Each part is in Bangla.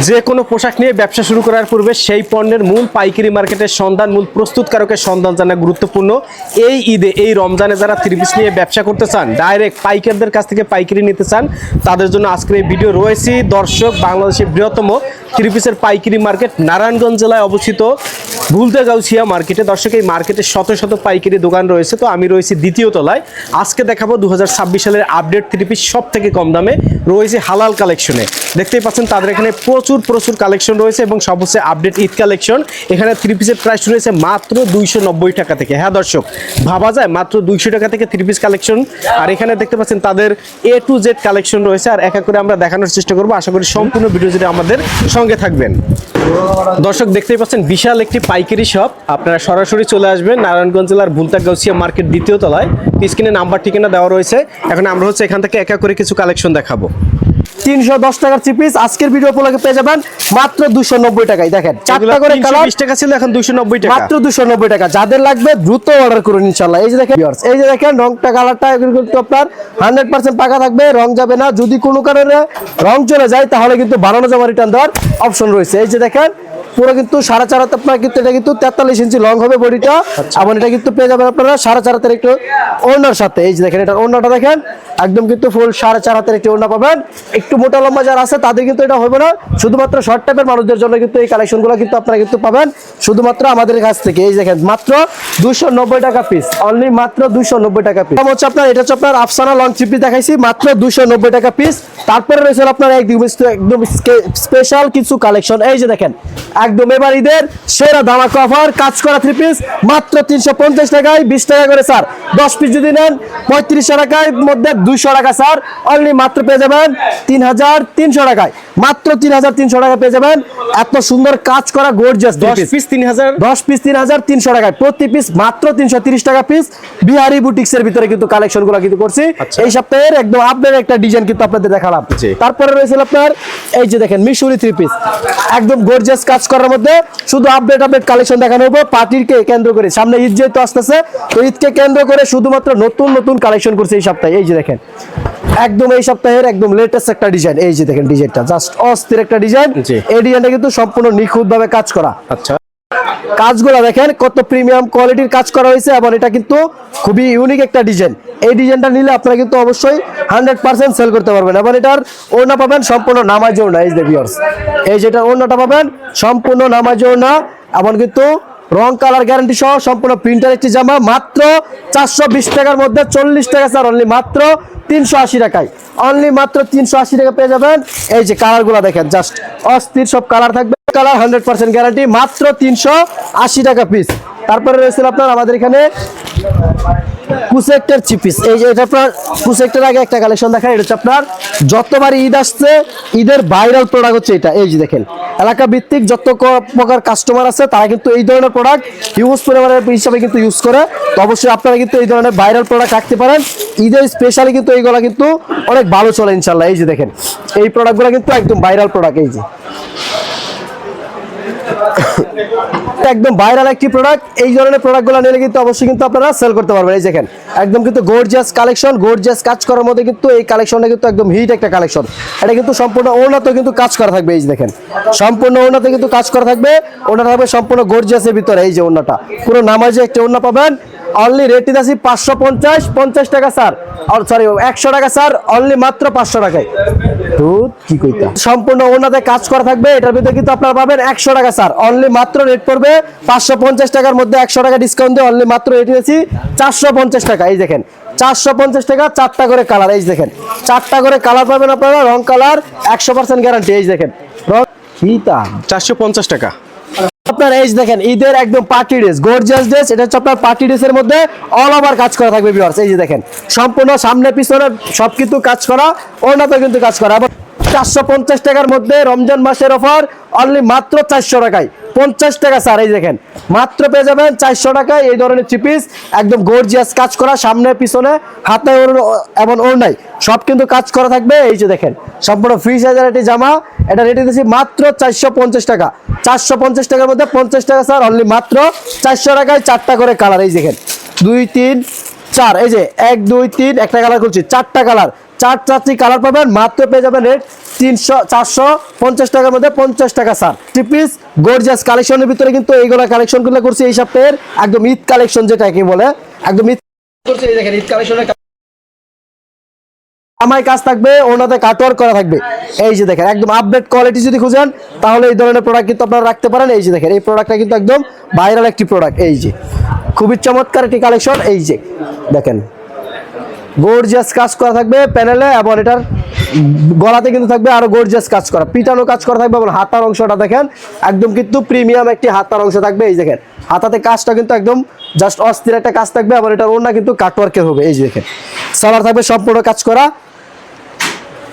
যে কোনো পোশাক নিয়ে ব্যবসা শুরু করার পূর্বে সেই পণ্যের মূল পাইকারি মার্কেটের সন্ধান, মূল প্রস্তুতকারকের সন্ধান জানা গুরুত্বপূর্ণ। এই ঈদে, এই রমজানে যারা থ্রি পিস নিয়ে ব্যবসা করতে চান, ডাইরেক্ট পাইকারদের কাছ থেকে পাইকারি নিতে চান, তাদের জন্য আজকের এই ভিডিও রয়েছে। দর্শক, বাংলাদেশের বৃহত্তম থ্রি পিসের পাইকারি মার্কেট নারায়ণগঞ্জ জেলায় অবস্থিত ভুলতেগাউছিয়া মার্কেটে। দর্শক, এই মার্কেটে শত শত পাইকারি দোকান রয়েছে। তো আমি রয়েছি দ্বিতীয় তলায়। আজকে দেখাবো 2026 সালের আপডেট থ্রি পিস সব থেকে কম দামে রয়েছে হালাল কালেকশনে। দেখতেই পাচ্ছেন তাদের এখানে প্রচুর কালেকশন রয়েছে এবং সব হচ্ছে আপডেট ঈদ কালেকশন। এখানে থ্রি পিসের প্রাইস রয়েছে মাত্র 290 টাকা থেকে। হ্যাঁ দর্শক, ভাবা যায় মাত্র 200 টাকা থেকে থ্রি পিস কালেকশন। আর এখানে দেখতে পাচ্ছেন তাদের A to Z কালেকশন রয়েছে। আর এক এক করে আমরা দেখানোর চেষ্টা করবো। আশা করি সম্পূর্ণ ভিডিও জুড়ে আমাদের সঙ্গে থাকবেন। দর্শক, দেখতেই পাচ্ছেন বিশাল একটি পাইকারি শপ। আপনারা সরাসরি চলে আসবেন নারায়ণগঞ্জ জেলার ভুলতেগাউছিয়া মার্কেট দ্বিতীয় তলায়। স্ক্রিনে নাম্বার ঠিকানা দেওয়া রয়েছে। এখন আমরা হচ্ছে এখান থেকে এক এক করে কিছু কালেকশন দেখাবো। 310 টাকার থ্রি পিস আজকের ভিডিও উপলক্ষে পেয়ে যাবেন মাত্র 290 টাকায়। দেখেন, চারটা করে কালার, 20 টাকা ছিল, এখন 290 টাকা, মাত্র 290 টাকা। যাদের লাগবে দ্রুত অর্ডার করুন ইনশাআল্লাহ। এই যে দেখেন ভিউয়ার্স, এই যে দেখেন রংটা, কালারটা এগুলো কিন্তু আপনার 100% পাকা থাকবে, রং যাবে না। যদি কোনো কারণে রং চলে যায় তাহলে কিন্তু বানানো জমা রিটার্ন দেওয়ার অপশন রয়েছে। এই যে দেখেন পুরো কিন্তু 4.5 হাত, আপনার কিন্তু এটা কিন্তু 43 ইঞ্চি লং হবে বডিটা। এবং এটা কিন্তু পেয়ে যাবেন আপনারা 4.5 হাতের একটু ওড়নার সাথে। এই যে দেখেন এটার ওড়নাটা দেখেন, একদম কিন্তু ফুল 4.5 হাতের একটি ওড়না পাবেন। একটু মোটা লম্বা যারা আছে তাদের কিন্তু এটা হবে না, শুধুমাত্র শর্ট টাইপের মানুষদের জন্য কিন্তু এই কালেকশনগুলো কিন্তু আপনারা কিন্তু পাবেন শুধুমাত্র আমাদের কাছ থেকে। এই দেখেন মাত্র 290 টাকা পিস, অনলি মাত্র 290 টাকা পিস। হচ্ছে আপনার, এটা হচ্ছে আপনার আফসানা লং থ্রি পিস দেখাইছি, মাত্র 290 টাকা পিস। তারপরে রয়েছে আপনার একদম স্পেশাল কিছু কালেকশন। এই যে দেখেন একদম এবার ঈদের সেরা ধামাকা অফার, কাজ করা থ্রি পিস মাত্র 350 টাকায়, 20 টাকা করে স্যার। 10 পিস যদি নেন 35 টাকায় মধ্যে 200 টাকা স্যার। অনলি মাত্র পেয়ে যাবেন 3300 টাকায়, মাত্র 3300 টাকা পেয়ে যাবেন এত সুন্দর কাজ করা গর্জিয়াস 10 পিস 3000, 10 পিস 3300 টাকায়, প্রতি পিস মাত্র 330 টাকা পিস। বিহারি বুটিক্স এর ভিতরে কিন্তু কালেকশনগুলো কিন্তু করছি। এই সপ্তাহের একদম আপডেট একটা ডিজাইন কিন্তু আপনাদের দেখালাম। তারপরে রয়েছে আপনার এই যে দেখেন মিশরি থ্রি পিস, একদম গর্জিয়াস কাজ করার মধ্যে শুধু আপডেট কালেকশন দেখানো হবে। পার্টিকে কেন্দ্র করে, সামনে ঈদ যেহেতু আসতেছে, তো ঈদকে কেন্দ্র করে শুধুমাত্র নতুন কালেকশন করছে এই সপ্তাহে। এই যে দেখেন একদম এই সপ্তাহের একদম লেটেস্ট একটা ডিজাইন। এই যে দেখেন ডিজাইনটা জাস্ট অস্থির একটা ডিজাইন। এই ডিজাইনটা কিন্তু সম্পূর্ণ নিখুঁত ভাবে কাজ করা। আচ্ছা, কাজগুলো দেখেন কত প্রিমিয়াম কোয়ালিটির কাজ করা হয়েছে এবং এটা কিন্তু খুবই ইউনিক একটা ডিজাইন। এই ডিজাইনটা নিলে আপনারা কিন্তু অবশ্যই 100% সেল করতে পারবেন। এবং এটার ওড়না পাবেন সম্পূর্ণ নামাজি ওড়না। এই যে ভিউয়ার্স, এই যেটা ওড়নাটা পাবেন সম্পূর্ণ নামাজি ওড়না এবং কিন্তু রং কালার গ্যারান্টি সহ সম্পূর্ণ প্রিন্টার একটি জামা, মাত্র 420 টাকার মধ্যে 40 টাকা স্যার, অনলি মাত্র 380 টাকায়, অনলি মাত্র 380 টাকা পেয়ে যাবেন। এই যে কালারগুলো দেখেন জাস্ট অস্থির সব কালার থাকবে, কালার 100% গ্যারান্টি, মাত্র 380 টাকা পিস। তারপরে রয়েছে আপনার আমাদের এখানে কুসেক্টর চিপিস। এই যে এটা আপনার কুসেক্টর আগে একটা কালেকশন দেখায়। এটা হচ্ছে আপনার যতবার ঈদ আসছে ঈদের ভাইরাল প্রোডাক্ট হচ্ছে এটা। এই যে দেখেন এলাকা ভিত্তিক যত প্রকার কাস্টমার আছে তারা কিন্তু এই ধরনের প্রোডাক্ট ইউজ পরিমাণের হিসাবে কিন্তু ইউজ করে। তো অবশ্যই আপনারা কিন্তু এই ধরনের ভাইরাল প্রোডাক্ট রাখতে পারেন। ঈদের স্পেশালি কিন্তু এইগুলো কিন্তু অনেক ভালো চলে ইনশাল্লাহ। এই যে দেখেন এই প্রোডাক্টগুলো কিন্তু একদম ভাইরাল প্রোডাক্ট। এই যে একদম ভাইরাল একটি প্রোডাক্ট। এই ধরনের প্রোডাক্টগুলো নিলে কিন্তু অবশ্যই কিন্তু আপনারা সেল করতে পারবেন। এই দেখেন একদম কিন্তু গর্জিয়াস কালেকশন, গর্জিয়াস কাজ করার মধ্যে কিন্তু এই কালেকশনটা কিন্তু একদম হিট একটা কালেকশন। এটা কিন্তু সম্পূর্ণ ওড়নাতে কিন্তু কাজ করা থাকবে। এই যে দেখেন সম্পূর্ণ ওড়নাতে কিন্তু কাজ করা থাকবে। ওড়না থাকবে সম্পূর্ণ গর্জিয়াসের ভিতরে। এই যে ওড়নাটা পুরো নামাজে একটা ওড়না পাবেন। অনলি রেট দিচ্ছি 550 টাকা স্যার, সরি 100 টাকা স্যার, অনলি মাত্র 500 টাকায়। কি কইতা সম্পূর্ণ ওড়নাতে কাজ করা থাকবে। এটার ভিতরে কিন্তু আপনারা পাবেন 100 টাকা স্যার, অনলি মাত্র রেট পড়বে 550 টাকার মধ্যে 100 টাকা ডিসকাউন্ট দিয়ে অনলি মাত্র রেট দিয়েছি 450 টাকা। এই দেখেন 450 টাকা, 4টা করে কালার। এই দেখেন 4টা করে কালার পাবেন আপনারা, রং কালার 100% গ্যারান্টি। এই দেখেন রং কিতা 450 টাকা আপনার। এই দেখেন ঈদের একদম পার্টি ড্রেস, গর্জিয়াস ড্রেস। এটা হচ্ছে আপনার পার্টি ড্রেসের মধ্যে অল ওভার কাজ করা থাকবে ভিউয়ার্স। এই যে দেখেন সম্পূর্ণ সামনে পিছনে সব কিছু কাজ করা, ওড়নাতে কিন্তু কাজ করা। আবার 450 টাকার মধ্যে রমজান মাসের অফার, অনলি মাত্র 400 টাকায়, 50 টাকা স্যার। এই দেখেন মাত্র পেয়ে যাবেন 400 টাকায় এই ধরনের থ্রি পিস, একদম গর্জিয়াস কাজ করা, সামনে পিছনে হাতে এবং ওড়নায় সব কিন্তু কাজ করা থাকবে। এই যে দেখেন সম্পূর্ণ ফ্রি সাইজের একটি জামা, এটা রেট দিচ্ছি মাত্র 450 টাকা। 450 টাকার মধ্যে 50 টাকা স্যার, অনলি মাত্র 400 টাকায়। 4টা করে কালার। এই দেখেন 2 3 4, এই যে 1 2 3 একটা কালার করছি, 4টা কালার চারটি কালার পাবেন, মাত্র পেয়ে যাবেন রেট 450 টাকার মধ্যে 50 টাকা স্যার। 3 পিস গর্জিয়াস কালেকশনের ভিতরে কিন্তু এইগুলা কালেকশনগুলো করছি এই সপ্তাহের একদম ঈদ কালেকশন, যেটাকে বলে একদম ঈদ করছি। এই দেখেন ঈদ কালেকশনের আমার কাজ থাকবে, ওনাতে কাটওয়ার্ক করা থাকবে। এই যে দেখেন একদম আপডেট কোয়ালিটি যদি খুঁজেন তাহলে এই ধরনের প্রোডাক্ট কিন্তু আপনারা রাখতে পারেন। এই যে দেখেন এই প্রোডাক্টটা কিন্তু একদম ভাইরাল একটি প্রোডাক্ট। এই যে খুবই চমৎকার একটি কালেকশন। এই যে দেখেন গর্জিয়াস কাজ করা থাকবে প্যানেলে, এবং এটার গলাতে কিন্তু থাকবে আরো গর্জিয়াস কাজ করা, পিটানো কাজ করা থাকবে, এবং হাতার অংশটা দেখেন একদম কিন্তু প্রিমিয়াম একটি হাতার অংশ থাকবে। এই দেখেন হাতাতে কাজটা কিন্তু একদম জাস্ট অস্থির একটা কাজ থাকবে, এবং এটার ওড়না কিন্তু কাটওয়ার্কের হবে। এই যে দেখেন সালোয়ার থাকবে সম্পূর্ণ কাজ করা,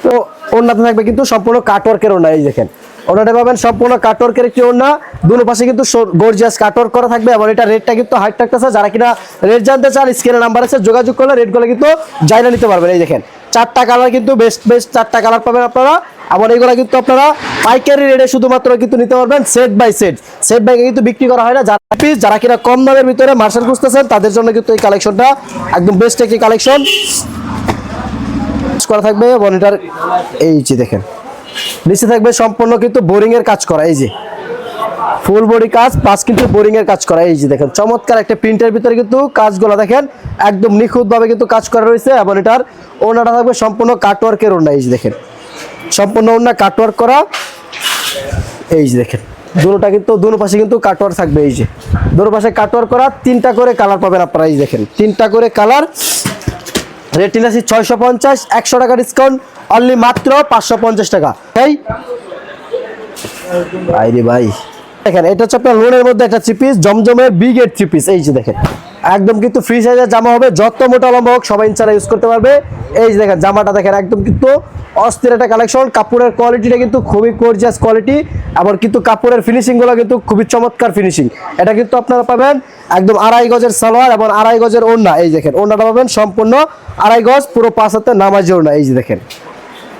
তো ওড়নাতে থাকবে কিন্তু সম্পূর্ণ কাটওয়ার্কের ওড়না। এই দেখেন ওড়নাটা পাবেন সম্পূর্ণ কাটওয়ার্কের একটি ওড়না, দুনো পাশে কিন্তু গর্জিয়াস কাটওয়ার্ক করা থাকবে, এবং এটা রেটটা কিন্তু হাইট থাকতেছে। যারা কিনা রেট জানতে চান স্ক্রিনে নাম্বার আছে, যোগাযোগ করলে রেটগুলো কিন্তু জানা নিতে পারবেন। এই দেখেন 4টা কালার কিন্তু বেস্ট 4টা কালার পাবেন আপনারা, এবং এইগুলো কিন্তু আপনারা পাইকারি রেটে শুধুমাত্র কিন্তু নিতে পারবেন সেট বাই কিন্তু বিক্রি করা হয় না। যারা কিনা কম দামের ভিতরে মার্শাল খুঁজতেছেন তাদের জন্য কিন্তু এই কালেকশনটা একদম বেস্ট একটি কালেকশন করা থাকবে। মনিটর এই যে দেখেন নিচে থাকবে সম্পূর্ণ কিন্তু বোরিং এর কাজ করা, এই যে ফুল বডি কাজ প্লাস কিন্তু বোরিং এর কাজ করা। এই যে দেখেন চমৎকার একটা প্রিন্টের ভিতরে কিন্তু কাজগুলো দেখেন একদম নিখুঁত ভাবে কিন্তু কাজ করা রয়েছে, এবং এটার ওড়নাটা থাকবে সম্পূর্ণ কাটওয়ার্কের ওড়না। এই যে দেখেন সম্পূর্ণ ওড়না কাটওয়ার্ক করা। এই যে দেখেন দুটোটা কিন্তু দুটো পাশে কিন্তু কাটওয়ার্ক থাকবে। এই যে দুটো পাশে কাটওয়ার্ক করা, 3টা করে কালার পাবেন আপনারা। এই দেখেন 3টা করে কালার, রেট আছে 650, 100 টাকা ডিসকাউন্ট, অনলি মাত্র 550 টাকা। তাই ভাই রে ভাই দেখেন এটা হচ্ছে আপনার লোনের মধ্যে একটা 3 পিস জমজমের বিগ এর 3 পিস। এই যে দেখেন একদম কিন্তু ফ্রি সাইজের জামা হবে, যত মোটা লম্বা হোক সবাই ইনশাআল্লাহ ইউজ করতে পারবে। এই যে দেখেন জামাটা দেখেন একদম কিন্তু অস্থির একটা কালেকশন, কাপড়ের কোয়ালিটিটা কিন্তু খুবই গর্জিয়াস কোয়ালিটি, আবার কিন্তু কাপড়ের ফিনিশিং গুলো কিন্তু খুবই চমৎকার ফিনিশিং। এটা কিন্তু আপনারা পাবেন একদম 2.5 গজের সালোয়ার এবং 2.5 গজের ওড়না। এই দেখেন ওড়নাটা পাবেন সম্পূর্ণ 2.5 গজ, পুরো 5 হাতের নামাজি ওড়না। এই যে দেখেন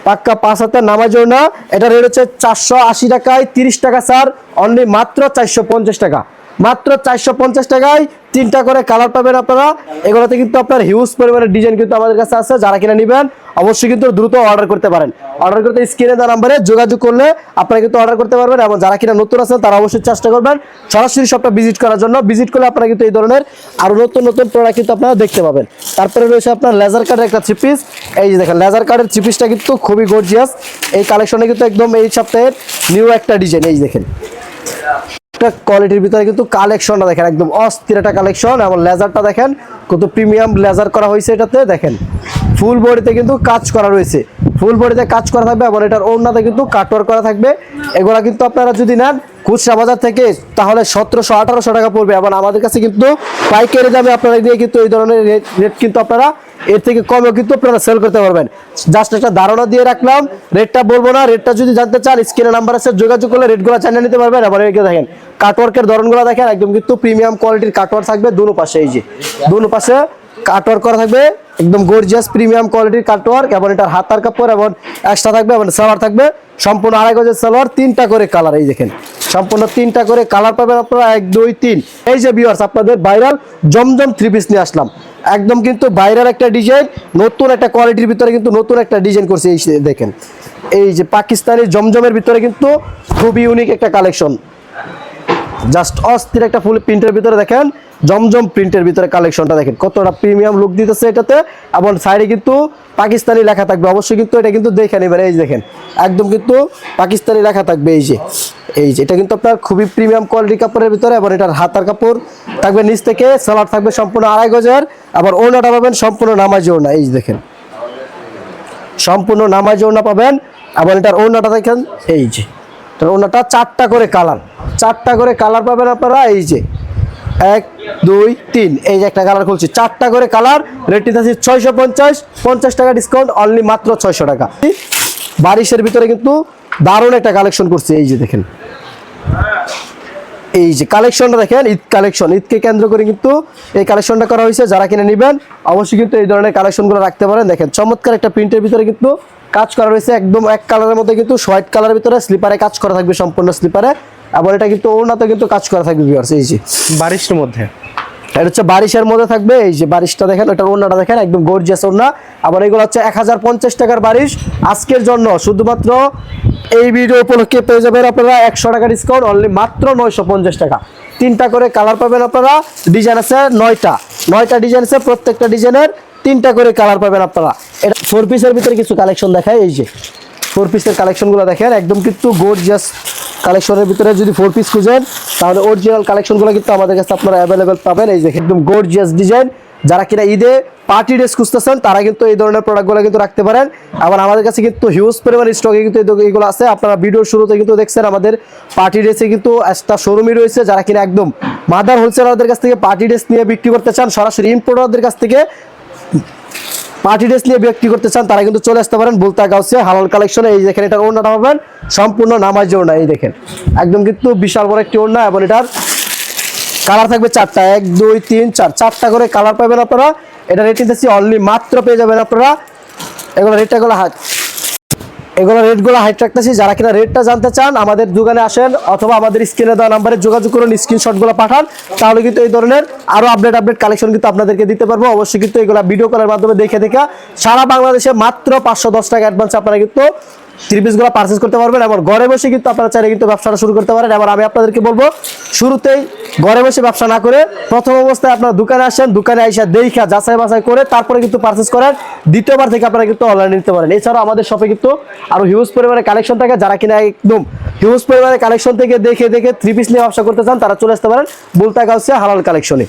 পাক্কা 5 হাতের নামাজি ওড়না। এটা রেট হচ্ছে 480 টাকায় 30 টাকা স্যার, অনলি মাত্র 450 টাকা, মাত্র 450 টাকায় 3টা করে কালার পাবেন আপনারা। এগুলোতে কিন্তু আপনার হিউজ পরিমাণের ডিজাইন কিন্তু আমাদের কাছে আছে, যারা কিনা নেবেন অবশ্যই কিন্তু দ্রুত অর্ডার করতে পারেন। অর্ডার করতে স্ক্রিনে দেওয়া নাম্বারে যোগাযোগ করলে আপনারা কিন্তু অর্ডার করতে পারবেন, এবং যারা কিনা নতুন আছেন তারা অবশ্যই চেষ্টা করবেন সরাসরি শপটা ভিজিট করার জন্য। ভিজিট করলে আপনারা কিন্তু এই ধরনের আরো নতুন নতুন প্রোডাক্ট কিন্তু আপনারা দেখতে পাবেন। তারপরে রয়েছে আপনার লেজার কাটের একটা 3 পিস। এই যে দেখেন লেজার কাটের 3 পিসটা কিন্তু খুবই গর্জিয়াস, এই কালেকশনে কিন্তু একদম এই সপ্তাহের নিউ একটা ডিজাইন। এই দেখেন কোয়ালিটির ভিতরে কিন্তু কালেকশনটা দেখেন একদম অস্থির একটা কালেকশন, এবং লেজারটা দেখেন কত প্রিমিয়াম লেজার করা হয়েছে। এটাতে দেখেন ফুল বডিতে কিন্তু কাজ করা রয়েছে, ফুল বডিতে কাজ করা থাকবে, এবং এটার ওড়নাতে কিন্তু কাটওয়ার্ক করা থাকবে। এগুলা কিন্তু আপনারা যদি নেন খুচরা বাজার থেকে তাহলে 1700-1800 টাকা পড়বে, এবং আমাদের কাছে কিন্তু পাইকারি দামে আপনারা দিয়ে কিন্তু এই ধরনের রেট কিন্তু আপনারা এর থেকে কমেও কিন্তু আপনারা সেল করতে পারবেন। জাস্ট একটা ধারণা দিয়ে রাখলাম, রেটটা বলবো না। রেটটা যদি জানতে চান স্ক্রিনে নাম্বার আছে, যোগাযোগ করলে রেটগুলো জানিয়ে নিতে পারবেন। আবার এদিকে দেখেন কাটওয়ার্কের ধরনগুলো দেখেন একদম কিন্তু প্রিমিয়াম কোয়ালিটির কাটওয়ার্ক থাকবে দুনো পাশে। এই যে দুনো পাশে কাটওয়ার্ক করা থাকবে একদম গর্জিয়াস প্রিমিয়াম কোয়ালিটির কাটওয়ার্ক, এবং এটার হাতার কাপড় এবং এক্সট্রা থাকবে, এবং সালোয়ার থাকবে সম্পূর্ণ 2.5 গজের সালোয়ার, 3টা করে কালার। এই দেখেন সম্পূর্ণ 3টা করে কালার পাবেন আপনারা, 1 2 3। এই যে ভিউয়ার্স আপনাদের ভাইরাল জমজম 3 পিস নিয়ে আসলাম, একদম কিন্তু ভাইরাল একটা ডিজাইন, নতুন একটা কোয়ালিটির ভিতরে কিন্তু নতুন একটা ডিজাইন করছে। এই দেখেন এই যে পাকিস্তানি জমজমের ভিতরে কিন্তু খুবই ইউনিক একটা কালেকশন, জাস্ট অস্থির একটা ফুল প্রিন্টের ভিতরে দেখেন জমজম প্রিন্টের ভিতরে কালেকশনটা দেখেন কতটা প্রিমিয়াম লুক দিতেছে এটাতে, এবং সাইডে কিন্তু পাকিস্তানি লেখা থাকবে। অবশ্যই কিন্তু এটা কিন্তু দেখে নেবেন। এই যে দেখেন একদম কিন্তু পাকিস্তানি লেখা থাকবে। এই যে এটা কিন্তু আপনার খুবই প্রিমিয়াম কোয়ালিটি কাপড়ের ভিতরে, এবং এটার হাতার কাপড় থাকবে নিচ থেকে, সালোয়ার থাকবে সম্পূর্ণ 2.5 গজের, আবার ওড়নাটা পাবেন সম্পূর্ণ নামাজি ওড়না। এই যে দেখেন সম্পূর্ণ নামাজি ওড়না পাবেন, আবার এটার ওড়নাটা দেখেন এই যে ওড়নাটা 4টা করে কালার, 4টা করে কালার পাবেন আপনারা। এই যে 1 2 3 এই যে একটা কালার খুলছি, 4টা করে কালার, রেট আছে 650, 50 টাকা ডিসকাউন্ট, অনলি মাত্র 600 টাকা। বারিশের ভিতরে কিন্তু দারুণ একটা কালেকশন করছি। এই যে দেখেন এই যে কালেকশনটা দেখেন, ঈদ কালেকশন, ঈদকে কেন্দ্র করে কিন্তু এই কালেকশনটা করা হয়েছে। যারা কিনে নেবেন অবশ্যই কিন্তু এই ধরনের কালেকশনগুলো রাখতে পারেন। দেখেন চমৎকার একটা প্রিন্টের ভিতরে কিন্তু কাজ করা রয়েছে, একদম এক কালারের মধ্যে কিন্তু হোয়াইট কালারের ভিতরে স্লিপারে কাজ করা থাকবে সম্পূর্ণ স্লিপারে, আবার এটা কিন্তু ওড়নাতে কিন্তু কাজ করা থাকবে ভিউয়ার্স। এই যে বারিশের মধ্যে এটা হচ্ছে বারিশের মধ্যে থাকবে, এই যে বারিশটা দেখেন, এটার ওড়নাটা দেখেন একদম গর্জিয়াস ওড়না। আবার এগুলো হচ্ছে 1050 টাকার বারিশ আজকের জন্য শুধুমাত্র এই ভিডিও উপলক্ষে পেয়ে যাবেন আপনারা 100 টাকা ডিসকাউন্ট অনলি মাত্র 950 টাকা। 3টা করে কালার পাবেন আপনারা, ডিজাইন আছে 9টা ডিজাইন আছে, প্রত্যেকটা ডিজাইনের 3টা করে কালার পাবেন আপনারা। এটা 4 পিসের ভিতরে কিছু কালেকশন দেখায়, এই যে 4 পিসের কালেকশনগুলো দেখেন একদম কিন্তু গর্জিয়াস কালেকশনের ভিতরে। যদি 4 পিস খুঁজেন তাহলে অরিজিনাল কালেকশনগুলো কিন্তু আমাদের কাছে আপনারা অ্যাভেলেবেল পাবেন। এই যে একদম গর্জিয়াস ডিজাইন, যারা কিনা ঈদে পার্টি ড্রেস খুঁজতেছেন তারা কিন্তু এই ধরনের প্রোডাক্টগুলো কিন্তু রাখতে পারেন। আবার আমাদের কাছে কিন্তু হিউজ পরিমাণ স্টকে কিন্তু এগুলো আছে। আপনারা ভিডিওর শুরুতে কিন্তু দেখছেন আমাদের পার্টি ড্রেসে কিন্তু একটা শোরুমই রয়েছে, যারা কিনা একদম মাদার হোলসেলারদের কাছ থেকে পার্টি ড্রেস নিয়ে বিক্রি করতে চান, সরাসরি ইম্পোর্টারদের কাছ থেকে পার্টি ড্রেস নিয়ে বিক্রি করতে চান, তারা কিন্তু চলে আসতে পারেন বুলতা গাউসে হালাল কালেকশনে। এই দেখেন এটার ওড়নাটা পাবেন সম্পূর্ণ নামাজি ওড়না, এই দেখেন একদম কিন্তু বিশাল বড় একটি ওড়না। এবং এটার কালার থাকবে 4টা, 1 2 3 4, 4টা করে কালার পাবেন আপনারা। এটা রেট দিতেছি অনলি মাত্র পেয়ে যাবেন আপনারা, এগুলো রেটগুলো হাইট রাখতেছি। যারা কিনা রেটটা জানতে চান আমাদের দোকানে আসেন, অথবা আমাদের স্ক্রিনে দেওয়া নাম্বারে যোগাযোগ করুন, স্ক্রিনশটগুলো পাঠান, তাহলে কিন্তু এই ধরনের আরো আপডেট কালেকশন কিন্তু আপনাদেরকে দিতে পারবো। অবশ্যই কিন্তু এগুলো ভিডিও কলের মাধ্যমে দেখে সারা বাংলাদেশে মাত্র 510 টাকা অ্যাডভান্স আপনারা কিন্তু 3 পিসগুলো পারচেজ করতে পারবেন। এবং ঘরে বসে কিন্তু আপনারা চাইলে কিন্তু ব্যবসাটা শুরু করতে পারেন। এবার আমি আপনাদেরকে বলবো, শুরুতেই ঘরে বসে ব্যবসা না করে প্রথম অবস্থায় আপনারা দোকানে আসেন, দোকানে এসে দেখা যাচাই বাছাই করে তারপরে কিন্তু পারচেজ করেন। দ্বিতীয়বার থেকে আপনারা কিন্তু অনলাইনে নিতে পারেন। এছাড়াও আমাদের শপে কিন্তু আরো হিউজ পরিমাণে কালেকশন থাকে, যারা কিনা একদম হিউজ পরিমাণে কালেকশন থেকে দেখে 3 পিস নিয়ে ব্যবসা করতে চান তারা চলে আসতে পারেন বুলতা গাউসে হালাল কালেকশনে।